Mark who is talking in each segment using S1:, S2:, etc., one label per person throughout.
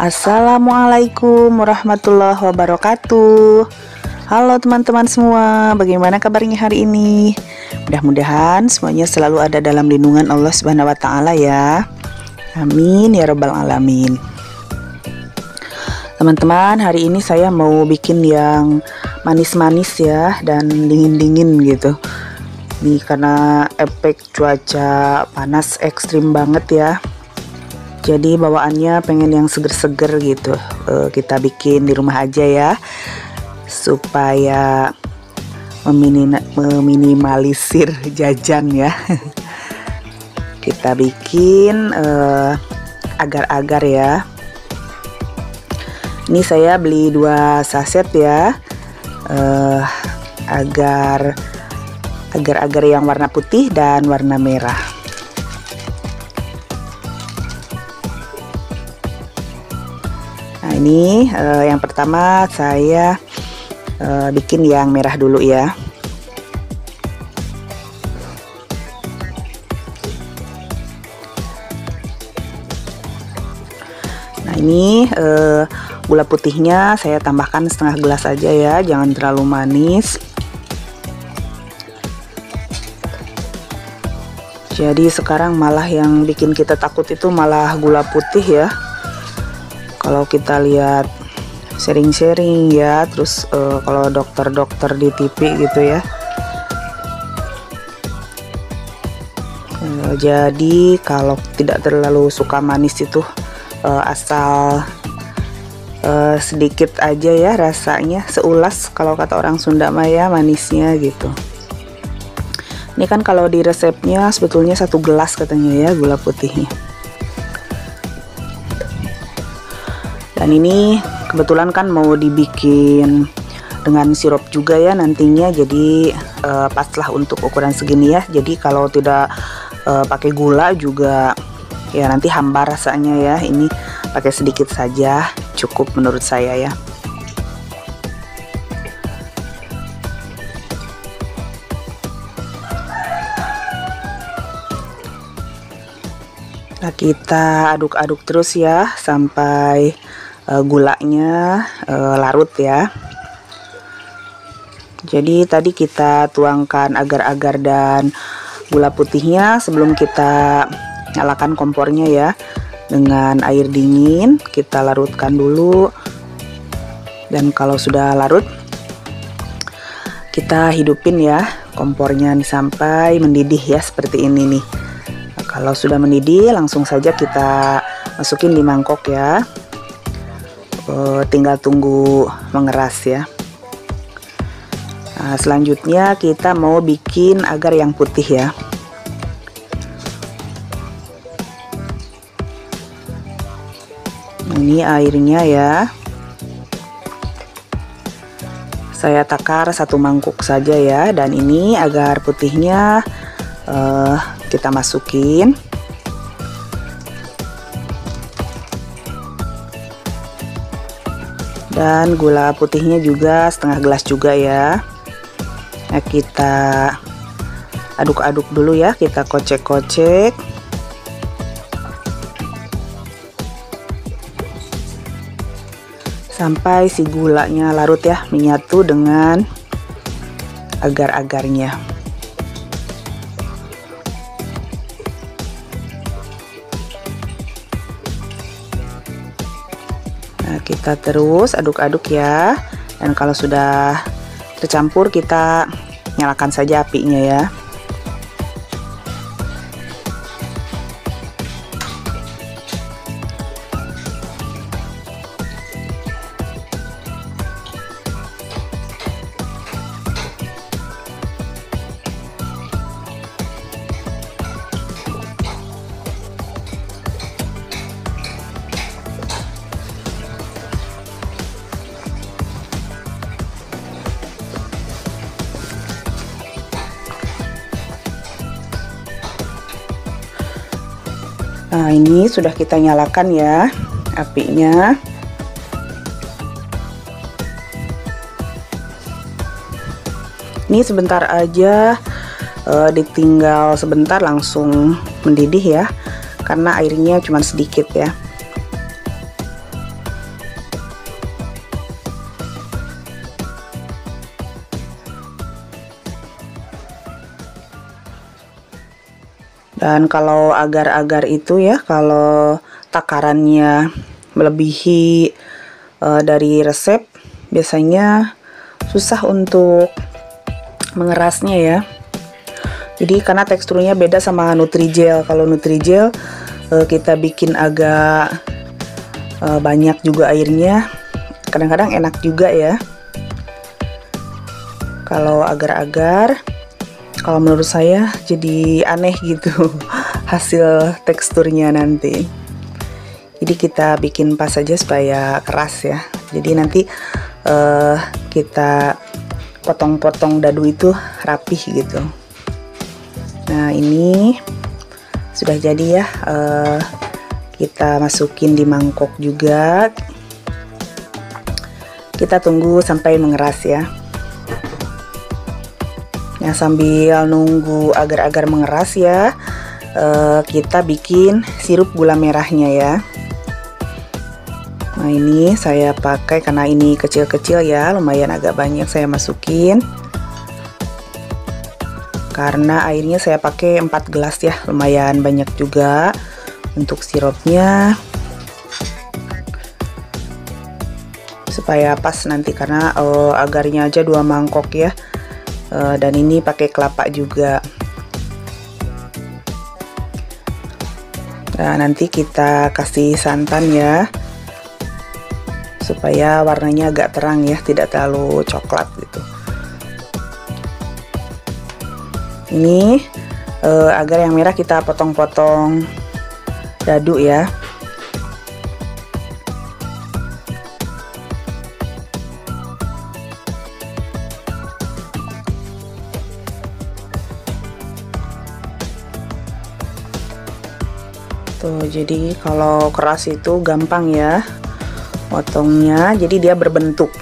S1: Assalamualaikum warahmatullahi wabarakatuh. Halo teman-teman semua, bagaimana kabarnya hari ini? Mudah-mudahan semuanya selalu ada dalam lindungan Allah Subhanahu wa taala ya. Amin ya rabbal alamin. Teman-teman, hari ini saya mau bikin yang manis-manis ya dan dingin-dingin gitu. Nih karena efek cuaca panas ekstrim banget ya. Jadi bawaannya pengen yang seger-seger gitu. Kita bikin di rumah aja ya, supaya meminimalisir jajan ya. Kita bikin agar-agar ya. Ini saya beli 2 saset ya, agar-agar yang warna putih dan warna merah. Nah ini yang pertama saya bikin yang merah dulu ya. Nah ini gula putihnya saya tambahkan setengah gelas aja ya, jangan terlalu manis. Jadi sekarang malah yang bikin kita takut itu malah gula putih ya. Kalau kita lihat sharing-sharing ya, terus kalau dokter-dokter di TV gitu ya. Jadi kalau tidak terlalu suka manis itu asal sedikit aja ya rasanya, seulas kalau kata orang Sunda mah ya manisnya gitu. Ini kan kalau di resepnya sebetulnya 1 gelas katanya ya gula putihnya. Dan ini kebetulan kan mau dibikin dengan sirup juga ya nantinya, jadi paslah untuk ukuran segini ya. Jadi kalau tidak pakai gula juga ya nanti hambar rasanya ya. Ini pakai sedikit saja cukup menurut saya ya. Nah, kita aduk-aduk terus ya sampai gulanya larut ya. Jadi tadi kita tuangkan agar-agar dan gula putihnya sebelum kita nyalakan kompornya ya. Dengan air dingin kita larutkan dulu. Dan kalau sudah larut kita hidupin ya kompornya nih sampai mendidih ya seperti ini nih. Nah, kalau sudah mendidih langsung saja kita masukin di mangkok ya. Tinggal tunggu mengeras ya. Nah, selanjutnya kita mau bikin agar yang putih ya. Ini airnya ya. Saya takar 1 mangkuk saja ya, dan ini agar putihnya kita masukin. Dan gula putihnya juga setengah gelas juga ya. Nah, kita aduk-aduk dulu ya, kita kocek-kocek sampai si gulanya larut ya, menyatu dengan agar-agarnya. Kita terus aduk-aduk ya, dan kalau sudah tercampur kita nyalakan saja apinya ya. Nah ini sudah kita nyalakan ya apinya. Ini sebentar aja, ditinggal sebentar langsung mendidih ya, karena airnya cuma sedikit ya. Dan kalau agar-agar itu ya, kalau takarannya melebihi dari resep, biasanya susah untuk mengerasnya ya. Jadi karena teksturnya beda sama Nutrijel. Kalau Nutrijel kita bikin agak banyak juga airnya, kadang-kadang enak juga ya. Kalau agar-agar, kalau menurut saya jadi aneh gitu hasil teksturnya nanti. Jadi kita bikin pas saja supaya keras ya. Jadi nanti kita potong-potong dadu itu rapih gitu. Nah ini sudah jadi ya. Kita masukin di mangkok juga. Kita tunggu sampai mengeras ya. Nah sambil nunggu agar-agar mengeras ya, kita bikin sirup gula merahnya ya. Nah ini saya pakai, karena ini kecil-kecil ya, lumayan agak banyak saya masukin. Karena airnya saya pakai 4 gelas ya, lumayan banyak juga untuk sirupnya. Supaya pas nanti, karena agarnya aja 2 mangkok ya. Dan ini pakai kelapa juga. Nah nanti kita kasih santan ya, supaya warnanya agak terang ya, tidak terlalu coklat gitu. Ini agar yang merah kita potong-potong dadu ya. Tuh, jadi kalau keras itu gampang ya potongnya, jadi dia berbentuk.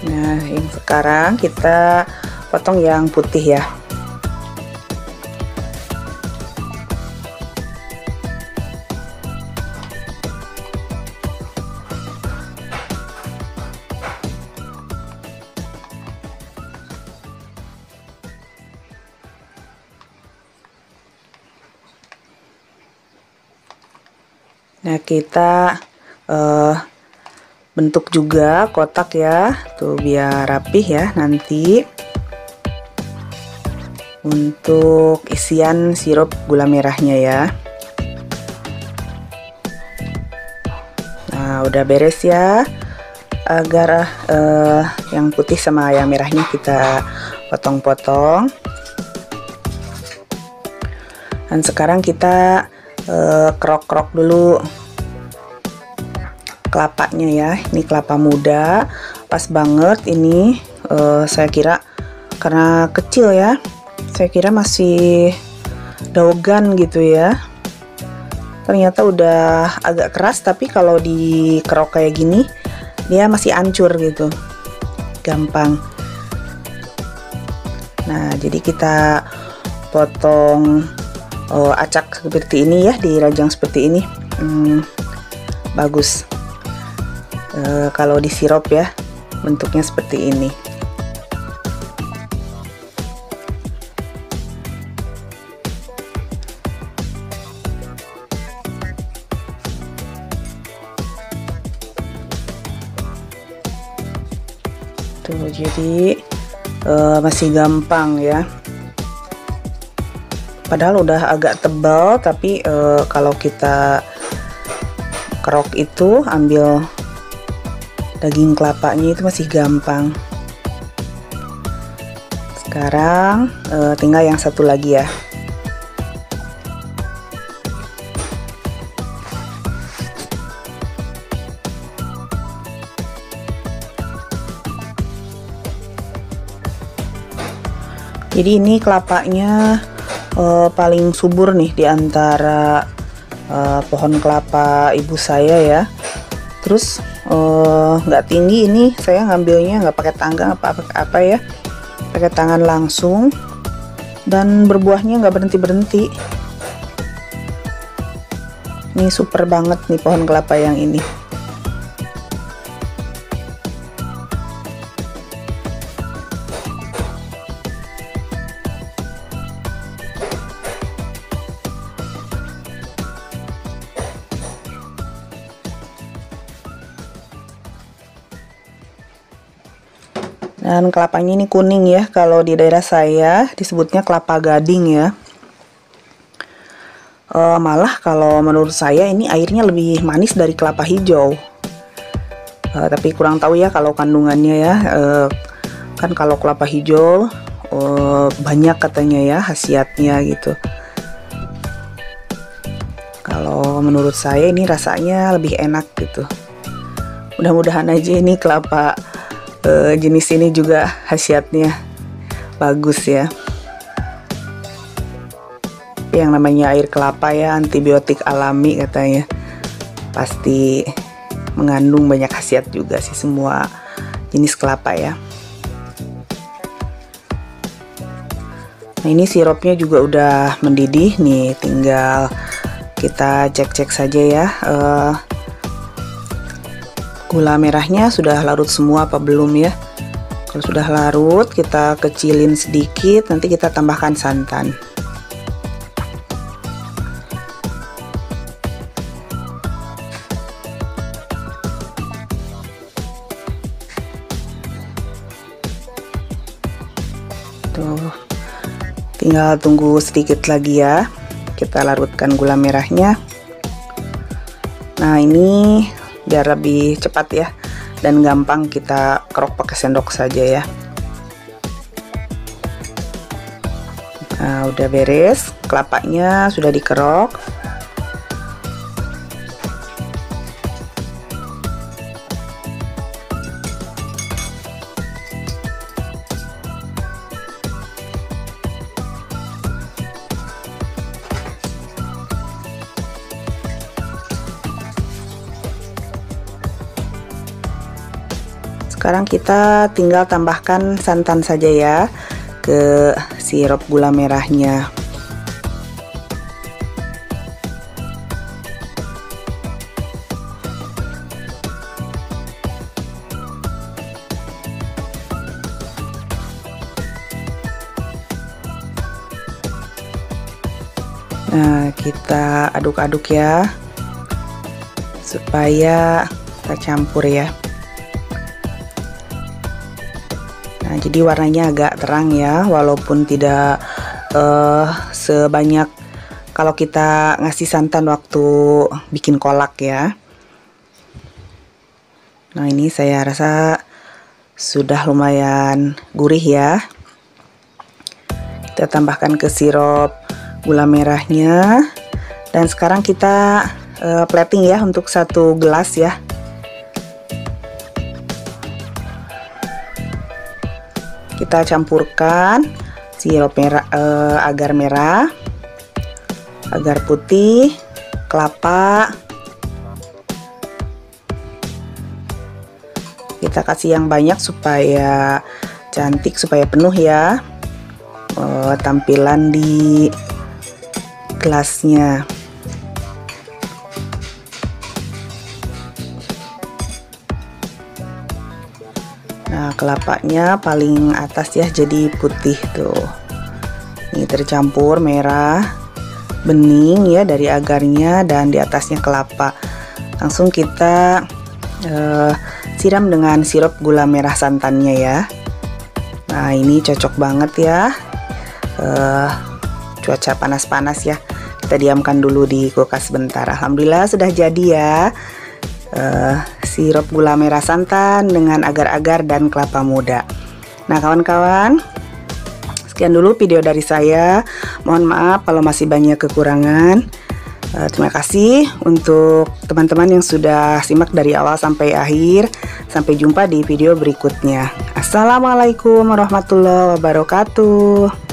S1: Nah, yang sekarang kita potong yang putih ya. Nah kita bentuk juga kotak ya, tuh biar rapih ya nanti untuk isian sirup gula merahnya ya. Nah udah beres ya, agar yang putih sama yang merahnya kita potong-potong. Dan sekarang kita kerok-kerok dulu kelapanya ya. Ini kelapa muda, pas banget ini. Saya kira karena kecil ya, saya kira masih daogan gitu ya, ternyata udah agak keras. Tapi kalau dikerok kayak gini dia masih hancur gitu, gampang. Nah jadi kita potong acak seperti ini ya, dirajang seperti ini. Bagus kalau di sirup ya, bentuknya seperti ini. Tuh jadi masih gampang ya. Padahal udah agak tebal, tapi kalau kita kerok itu ambil daging kelapanya itu masih gampang. Sekarang tinggal yang satu lagi ya. Jadi ini kelapanya paling subur nih di antara pohon kelapa ibu saya ya. Terus nggak tinggi, ini saya ngambilnya nggak pakai tangga apa ya, pakai tangan langsung, dan berbuahnya nggak berhenti. Ini super banget nih pohon kelapa yang ini. Dan kelapanya ini kuning ya, kalau di daerah saya disebutnya kelapa gading ya. Malah kalau menurut saya ini airnya lebih manis dari kelapa hijau. Tapi kurang tahu ya kalau kandungannya ya. Kan kalau kelapa hijau banyak katanya ya khasiatnya gitu. Kalau menurut saya ini rasanya lebih enak gitu. Mudah-mudahan aja ini kelapa jenis ini juga khasiatnya bagus ya. Yang namanya air kelapa ya, antibiotik alami katanya, pasti mengandung banyak khasiat juga sih semua jenis kelapa ya. Nah ini sirupnya juga udah mendidih nih, tinggal kita cek-cek saja ya. Gula merahnya sudah larut semua apa belum ya. Kalau sudah larut kita kecilin sedikit, nanti kita tambahkan santan. Tuh, tinggal tunggu sedikit lagi ya, kita larutkan gula merahnya. Nah ini biar lebih cepat ya dan gampang, kita kerok pakai sendok saja ya. Nah udah beres, kelapanya sudah dikerok. Sekarang kita tinggal tambahkan santan saja ya ke sirup gula merahnya. Nah kita aduk-aduk ya supaya tercampur ya. Nah, jadi warnanya agak terang ya, walaupun tidak sebanyak kalau kita ngasih santan waktu bikin kolak ya. Nah ini saya rasa sudah lumayan gurih ya. Kita tambahkan ke sirup gula merahnya, dan sekarang kita plating ya untuk 1 gelas ya. Kita campurkan sirup merah, agar merah, agar putih, kelapa. Kita kasih yang banyak supaya cantik, supaya penuh ya tampilan di gelasnya. Nah kelapanya paling atas ya, jadi putih tuh. Ini tercampur merah, bening ya dari agarnya, dan di atasnya kelapa. Langsung kita siram dengan sirup gula merah santannya ya. Nah ini cocok banget ya. Cuaca panas-panas ya, kita diamkan dulu di kulkas sebentar. Alhamdulillah sudah jadi ya. Sirup gula merah santan dengan agar-agar dan kelapa muda. Nah kawan-kawan, sekian dulu video dari saya. Mohon maaf kalau masih banyak kekurangan. Terima kasih untuk teman-teman yang sudah simak dari awal sampai akhir. Sampai jumpa di video berikutnya. Assalamualaikum warahmatullahi wabarakatuh.